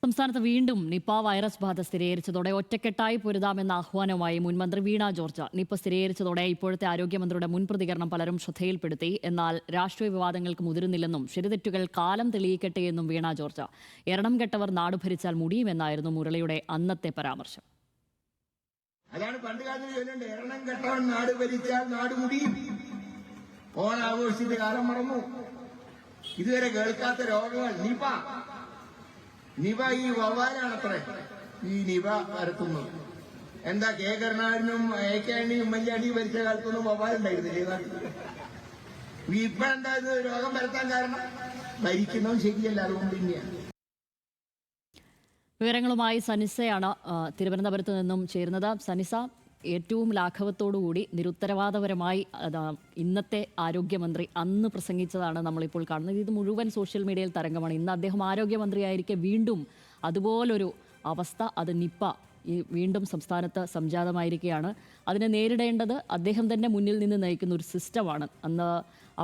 സംസ്ഥാനത്ത് വീണ്ടും Nipah virus ബാധ സ്ഥിരീകരിച്ചതോടെ ഒറ്റക്കെട്ടായി പൊരുതാമെന്ന ആഹ്വാനവുമായി മുൻമന്ത്രി വീണ ജോർജ്. നിപ സ്ഥിരീകരിച്ചതോടെ ഇപ്പോഴത്തെ ആരോഗ്യമന്ത്രിയുടെ മുൻ പ്രതികരണം പലരും ശ്രദ്ധയിൽപ്പെടുത്തി. എന്നാൽ രാഷ്ട്രീയ വിവാദങ്ങൾക്ക് മുതിരുന്നില്ലെന്നും ശരിതെറ്റുകൾ കാലം തെളിയിക്കട്ടെ എന്നും വീണ ജോർജ്. എരണം കെട്ടവർ നാട് ഭരിച്ചാൽ മുടിയുമെന്നായിരുന്നു മുരളിയുടെ അന്നത്തെ പരാമർശം. അതാണ് പണ്ട് കാലത്ത് ചൊല്ലുണ്ട്, എരണം കെട്ടവൻ നാട് ഭരിച്ചാൽ നാട് മുടിയും. ഓണാഘോഷിച്ചിട്ട് കാലം മറന്നു. ഇതുവരെ കേൾക്കാത്ത രോഗങ്ങൾ നിപ ഈ വവ്വാലാണത്രേ ഈ നിപ പരത്തുന്നത്. എന്താ കെ കരുണാകരനും AK ആന്റണിയും ഉമ്മൻചാണ്ടിയും ഭരിച്ച കാലത്തൊന്നും വവ്വാലുണ്ടായിരുന്നില്ല. ഇപ്പോഴെന്താ ഇത് രോഗം പരത്താൻ കാരണം? ഭരിക്കുന്നതും ശരിയല്ല, അതുകൊണ്ട് തന്നെയാണ്. വിവരങ്ങളുമായി സനിസയാണ് തിരുവനന്തപുരത്ത് നിന്നും ചേരുന്നത്. സനിസ, ഏറ്റവും ലാഘവത്തോടുകൂടി നിരുത്തരവാദപരമായി ഇന്നത്തെ ആരോഗ്യമന്ത്രി അന്ന് പ്രസംഗിച്ചതാണ് നമ്മളിപ്പോൾ കാണുന്നത്. ഇത് മുഴുവൻ സോഷ്യൽ മീഡിയയിൽ തരംഗമാണ്. ഇന്ന് അദ്ദേഹം ആരോഗ്യമന്ത്രിയായിരിക്കെ വീണ്ടും അതുപോലൊരു അവസ്ഥ, അത് നിപ വീണ്ടും സംസ്ഥാനത്ത് സംജാതമായിരിക്കുകയാണ്. അതിനെ നേരിടേണ്ടത് അദ്ദേഹം തന്നെ മുന്നിൽ നിന്ന് നയിക്കുന്ന ഒരു സിസ്റ്റമാണ്.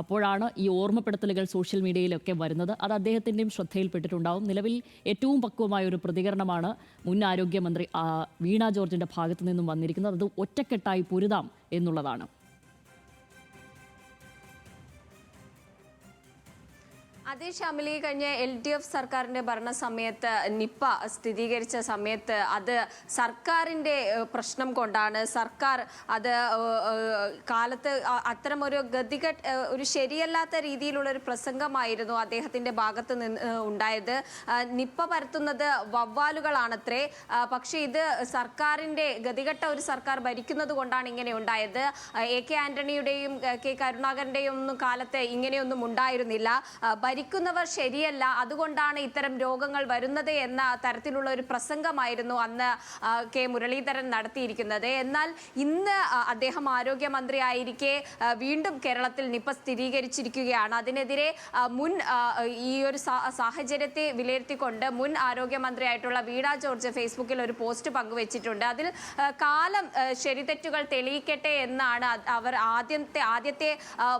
അപ്പോഴാണ് ഈ ഓർമ്മപ്പെടുത്തലുകൾ സോഷ്യൽ മീഡിയയിലൊക്കെ വരുന്നത്. അത് അദ്ദേഹത്തിൻ്റെയും ശ്രദ്ധയിൽപ്പെട്ടിട്ടുണ്ടാവും. നിലവിൽ ഏറ്റവും പക്വമായ ഒരു പ്രതികരണമാണ് മുൻ ആരോഗ്യമന്ത്രി വീണ ജോർജിൻ്റെ ഭാഗത്തു നിന്നും വന്നിരിക്കുന്നത്. അത് ഒറ്റക്കെട്ടായി പൊരുതാം എന്നുള്ളതാണ്. അതേ ശ്യാമിലി, കഴിഞ്ഞ LDF സർക്കാരിന്റെ ഭരണസമയത്ത് നിപ സ്ഥിരീകരിച്ച സമയത്ത് അത് സർക്കാരിന്റെ പ്രശ്നം കൊണ്ടാണ്. സർക്കാർ അത് കാലത്ത് അത്തരമൊരു ഒരു ശരിയല്ലാത്ത രീതിയിലുള്ള ഒരു പ്രസംഗമായിരുന്നു അദ്ദേഹത്തിന്റെ ഭാഗത്ത് നിന്ന് ഉണ്ടായത്. നിപ പരത്തുന്നത് വവ്വാലുകളാണത്രേ. പക്ഷെ ഇത് സർക്കാരിന്റെ ഗതികെട്ട ഒരു സർക്കാർ ഭരിക്കുന്നത് കൊണ്ടാണ് ഇങ്ങനെ ഉണ്ടായത്. AK ആന്റണിയുടെയും K കരുണാകരന്റെയും ഒന്നും കാലത്ത് ഇങ്ങനെയൊന്നും ഉണ്ടായിരുന്നില്ല. ഭരിക്കുന്നവർ ശരിയല്ല, അതുകൊണ്ടാണ് ഇത്തരം രോഗങ്ങൾ വരുന്നത് എന്ന തരത്തിലുള്ള ഒരു പ്രസംഗമായിരുന്നു അന്ന് K മുരളീധരൻ നടത്തിയിരിക്കുന്നത്. എന്നാൽ ഇന്ന് അദ്ദേഹം ആരോഗ്യമന്ത്രി ആയിരിക്കെ വീണ്ടും കേരളത്തിൽ നിപ സ്ഥിരീകരിച്ചിരിക്കുകയാണ്. അതിനെതിരെ ഈ ഒരു സാഹചര്യത്തെ വിലയിരുത്തിക്കൊണ്ട് മുൻ ആരോഗ്യമന്ത്രിയായിട്ടുള്ള വീണ ജോർജ് ഫേസ്ബുക്കിൽ ഒരു പോസ്റ്റ് പങ്കുവച്ചിട്ടുണ്ട്. അതിൽ കാലം ശരിതെറ്റുകൾ തെളിയിക്കട്ടെ എന്നാണ് അവർ ആദ്യത്തെ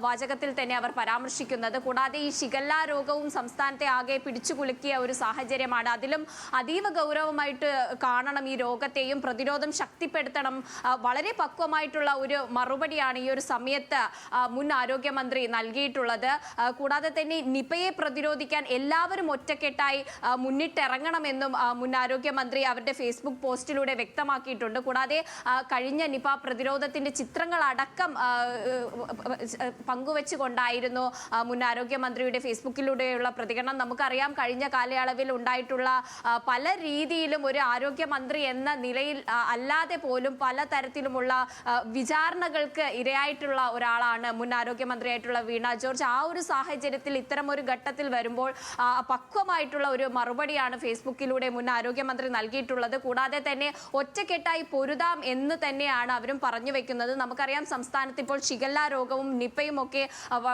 വാചകത്തിൽ തന്നെ അവർ പരാമർശിക്കുന്നത്. കൂടാതെ ഈ ഷിഗല്ല രോഗവും സംസ്ഥാനത്തെ ആകെ പിടിച്ചുകുലുക്കിയ ഒരു സാഹചര്യമാണ്. അതിലും അതീവ ഗൗരവമായിട്ട് കാണണം ഈ രോഗത്തെയും, പ്രതിരോധം ശക്തിപ്പെടുത്തണം. വളരെ പക്വമായിട്ടുള്ള ഒരു മറുപടിയാണ് ഈ ഒരു സമയത്ത് മുൻ ആരോഗ്യമന്ത്രി നൽകിയിട്ടുള്ളത്. കൂടാതെ തന്നെ നിപയെ പ്രതിരോധിക്കാൻ എല്ലാവരും ഒറ്റക്കെട്ടായി മുന്നിട്ടിറങ്ങണമെന്നും മുൻ ആരോഗ്യമന്ത്രി അവരുടെ ഫേസ്ബുക്ക് പോസ്റ്റിലൂടെ വ്യക്തമാക്കിയിട്ടുണ്ട്. കൂടാതെ കഴിഞ്ഞ നിപ പ്രതിരോധത്തിന്റെ ചിത്രങ്ങളടക്കം പങ്കുവെച്ചുകൊണ്ടായിരുന്നു മുൻ ആരോഗ്യമന്ത്രിയുടെ ഫേസ്ബുക്കിലൂടെയുള്ള പ്രതികരണം. നമുക്കറിയാം, കഴിഞ്ഞ കാലയളവിൽ ഉണ്ടായിട്ടുള്ള പല രീതിയിലും ഒരു ആരോഗ്യമന്ത്രി എന്ന നിലയിൽ അല്ലാതെ പോലും പലതരത്തിലുമുള്ള വിചാരണകൾക്ക് ഇരയായിട്ടുള്ള ഒരാളാണ് മുൻ ആരോഗ്യമന്ത്രിയായിട്ടുള്ള വീണ ജോർജ്. ആ ഒരു സാഹചര്യത്തിൽ ഇത്തരം ഒരു ഘട്ടത്തിൽ വരുമ്പോൾ പക്വമായിട്ടുള്ള ഒരു മറുപടിയാണ് ഫേസ്ബുക്കിലൂടെ മുൻ ആരോഗ്യമന്ത്രി നൽകിയിട്ടുള്ളത്. കൂടാതെ തന്നെ ഒറ്റക്കെട്ടായി പൊരുതാം എന്ന് തന്നെയാണ് അവരും പറഞ്ഞു വെക്കുന്നത്. നമുക്കറിയാം, സംസ്ഥാനത്ത് ഇപ്പോൾ ഷിഗല്ല രോഗവും നിപയും ഒക്കെ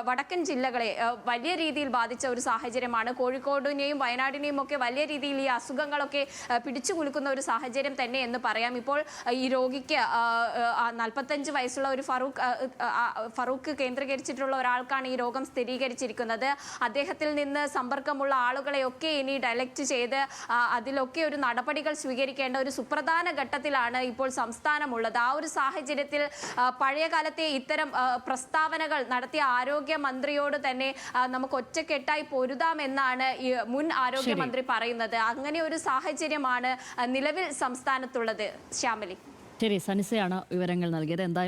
വടക്കൻ ജില്ലകളെ വലിയ രീതിയിൽ ബാധിച്ച ഒരു സാഹചര്യമാണ്. കോഴിക്കോടിനെയും വയനാടിനെയും ഒക്കെ വലിയ രീതിയിൽ ഈ അസുഖങ്ങളൊക്കെ പിടിച്ചു കുലുക്കുന്ന ഒരു സാഹചര്യം തന്നെ എന്ന് പറയാം. ഇപ്പോൾ ഈ രോഗിക്ക് 45 വയസ്സുള്ള ഒരു ഫറൂഖ് കേന്ദ്രീകരിച്ചിട്ടുള്ള ഒരാൾക്കാണ് ഈ രോഗം സ്ഥിരീകരിച്ചിരിക്കുന്നത്. അദ്ദേഹത്തിൽ നിന്ന് സമ്പർക്കമുള്ള ആളുകളെയൊക്കെ ഇനി ഡയലക്റ്റ് ചെയ്ത് അതിലൊക്കെ ഒരു നടപടികൾ സ്വീകരിക്കേണ്ട ഒരു സുപ്രധാന ഘട്ടത്തിലാണ് ഇപ്പോൾ സംസ്ഥാനമുള്ളത്. ആ ഒരു സാഹചര്യത്തിൽ പഴയ കാലത്തെ ഇത്തരം പ്രസ്താവനകൾ നടത്തിയ ആരോഗ്യമന്ത്രിയോട് തന്നെ നമുക്ക് ഒറ്റക്കെട്ടായി പൊരുതാമെന്നാണ് ഈ മുൻ ആരോഗ്യമന്ത്രി പറയുന്നത്. അങ്ങനെ ഒരു സാഹചര്യമാണ് നിലവിൽ സംസ്ഥാനത്തുള്ളത്. ശ്യാമലി, ശരി, സനിസയാണ് വിവരങ്ങൾ നൽകിയത്. എന്തായാലും